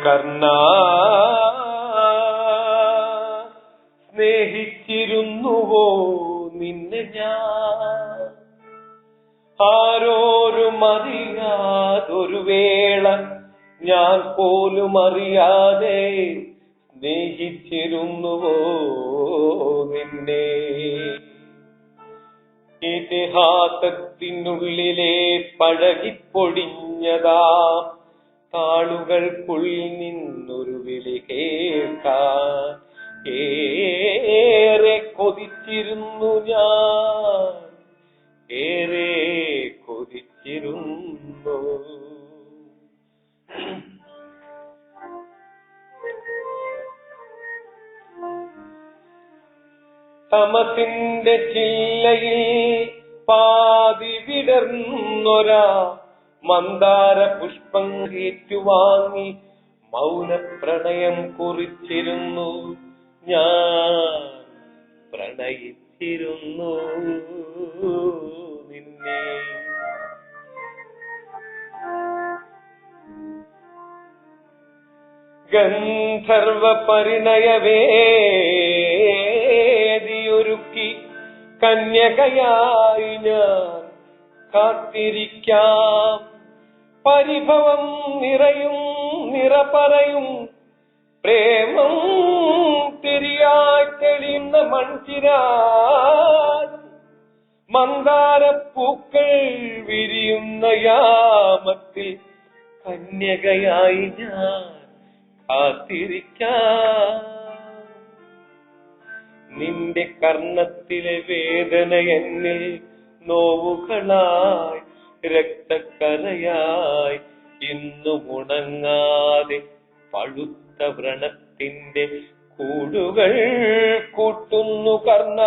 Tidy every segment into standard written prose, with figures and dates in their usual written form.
കർണ സ്നേഹിച്ചിരുന്നുവോ നിന്നെ ഞാൻ? ആരോരും അറിയാതൊരു വേള ഞാൻ പോലും അറിയാതെ സ്നേഹിച്ചിരുന്നുവോ നിന്നെ? ഇതിഹാസത്തിനുള്ളിലെ പഴകിപ്പൊടിഞ്ഞതാ താളുകൾക്കുള്ളിൽ നിന്നൊരു വിളി കേൾക്കാൻ ഏറെ കൊതിച്ചിരുന്നു ഞാൻ, ഏറെ കൊതിച്ചിരുന്നു. തമസിന്റെ ചില്ലയിൽ പാതി വിടർന്നൊരാ മന്ദാര പുഷ്പം ഏറ്റുവാങ്ങി മൗനപ്രണയം കുറിച്ചിരുന്നു ഞാൻ, പ്രണയിച്ചിരുന്നു നിന്നെ. ഗന്ധർവ പരിണയവേദിയൊരുക്കി കന്യകയായി ഞാൻ കാത്തിരിക്കാം. പരിഭവം നിറയും നിറപറയും പ്രേമം തിരിയായി തെളിയുന്ന മൺചിരാൽ മന്ദാരപ്പൂക്കൾ വിരിയുന്ന യാമത്തിൽ കന്യകയായി ഞാൻ കാത്തിരിക്കാം. നിന്റെ കർണത്തിലെ വേദന എന്നിൽ നോവുകളായി രക്തക്കരയായി ഇന്നും ഉണങ്ങാതെ പഴുത്ത വ്രണത്തിന്റെ കൂടുകൾ കൂട്ടുന്നു കർണ.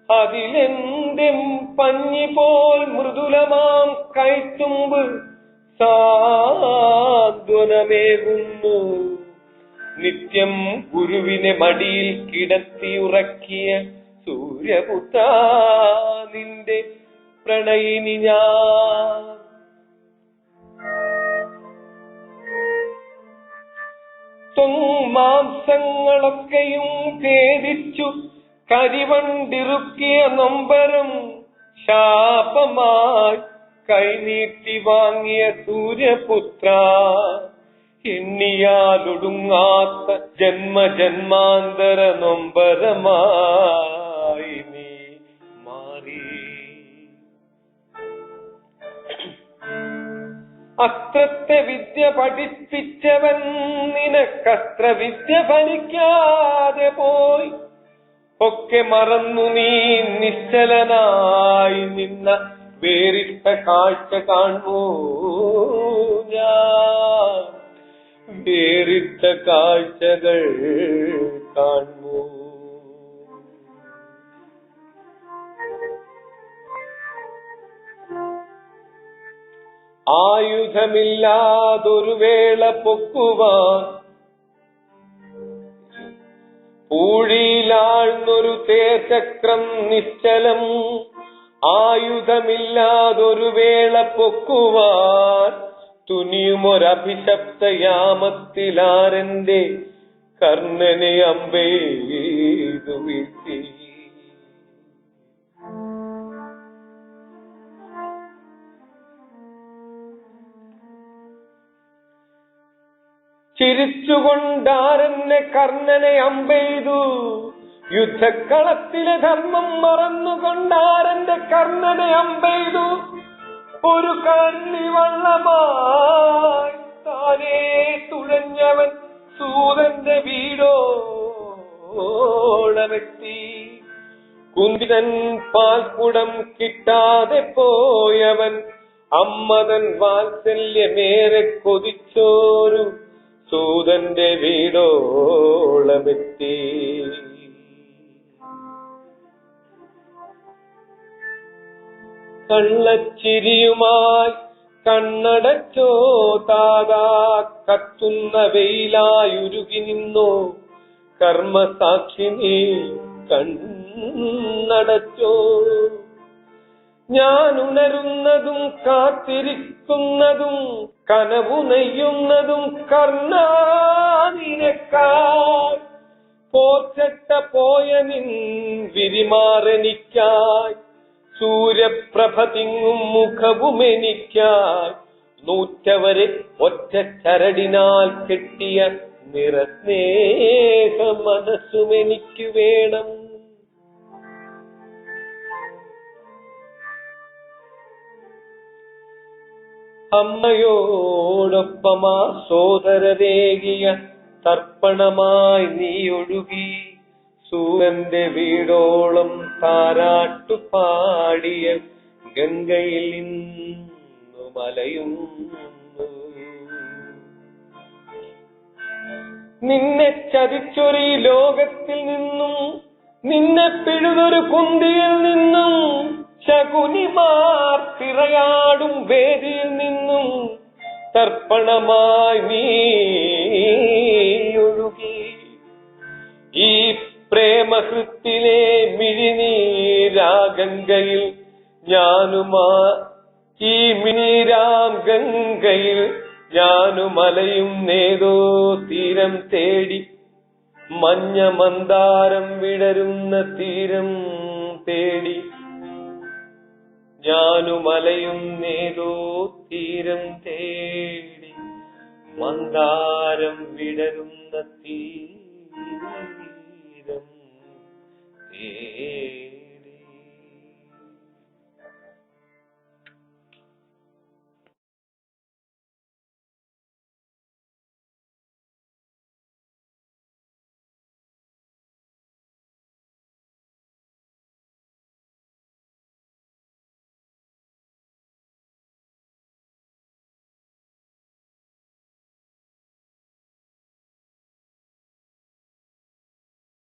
അതിലെന്റെ പഞ്ഞി പോൽ മൃദുലമാം കൈത്തുമ്പ് സാന്ത്വനമേകുന്നു. നിത്യം ഗുരുവിനെ മടിയിൽ കിടത്തിയുറക്കിയ സൂര്യപുത്ര നിന്റെ പ്രണയിനി ഞാൻ. മാംസങ്ങളൊക്കെയും ഭേദിച്ചു കരിവണ്ടിറുക്കിയ നൊമ്പരം ശാപമായി കൈനീട്ടി വാങ്ങിയ സൂര്യപുത്ര, എണ്ണിയാലൊടുങ്ങാത്ത ജന്മജന്മാന്തര നൊമ്പരമായി നീ മാറി. അസ്ത്രത്തെ വിദ്യ പഠിപ്പിച്ചവൻ നിനക്കസ്ത്രവിദ്യ ഫലിക്കാതെ പോയി. ഒക്കെ മറന്നു നീ നിശ്ചലനായി നിന്ന വേറിട്ട കാഴ്ച കാണൂ ഞാൻ, വേറിട്ട കാഴ്ചകൾ കാണൂ. ആയുധമില്ലാതൊരു വേള പൊക്കുവാൻ പൂഴിയിലാഴ്ന്നൊരു തേർചക്രം നിശ്ചലം. ആയുധമില്ലാതൊരു വേള പൊക്കുവാൻ തുനിയുമൊരഭിശപ്തയാമത്തിലാരെന്റെ കർണനെ അമ്പെയ്തു വീഴ്ത്തി. ചിരിച്ചുകൊണ്ടാരെന്നെ കർണനെ അമ്പെയ്തു. യുദ്ധക്കളത്തിലെ ധർമ്മം മറന്നുകൊണ്ടാരെന്റെ കർണനെ അമ്പെയ്തു. ഒരു കള്ളിവള്ളമായി താനേ തുഴഞ്ഞവൻ സൂതന്റെ വീടോളമെത്തി. കുന്തിതൻ പാൽക്കുടം കിട്ടാതെ പോയവൻ അമ്മതൻ വാത്സല്യമേറെ കൊതിച്ചോരു സൂതന്റെ വീടോളമെത്തി. കള്ളച്ചിരിയുമായി കണ്ണടച്ചോ താതാ കത്തുന്ന വെയിലായുരുകി നിന്നോ കർമ്മസാക്ഷിനി കണ്ണടച്ചോ. ഞാൻ ഉണരുന്നതും കാത്തിരിക്കുന്നതും കനവു നെയ്യുന്നതും കർണാനിരക്കായി പോർച്ചട്ട പോയ നിൻ വിരിമാറെനിക്കായി സൂര്യപ്രഭ തിങ്ങും മുഖവുമെനിക്കായി നൂറ്റവരെ ഒറ്റ ചരടിനാൽ കെട്ടിയ നിറസ്നേഹ മനസ്സുമെനിക്ക് വേണം. അമ്മയോടൊപ്പമാ സോദരരേകിയ തർപ്പണമായി നീ ഒഴുകി സൂര്യന്റെ വീടോളം താരാട്ടു പാടിയ ഗംഗയിൽ നിന്നു മലയുന്നു. നിന്നെ ചതിച്ചൊരു ലോകത്തിൽ നിന്നും നിന്നെ പിഴുതൊരു കുന്തിയിൽ നിന്നും ശകുനിമാർ തിറയാടും വേദിയിൽ നിന്നും തർപ്പണമായി നീ ഒഴുകി ഈ പ്രേമഹൃത്തിലെ മിഴിനീരാഗംഗയിൽ ഞാനുമാ ഈ മിനീരാം ഗംഗയിൽ ഞാനുമലയും നേതോ തീരം തേടി മഞ്ഞ മന്ദാരം വിടരുന്ന തീരം തേടി ഞാനുമലയും നേതോ തീരം തേടി മന്ദാരം വിടരുന്ന തീരം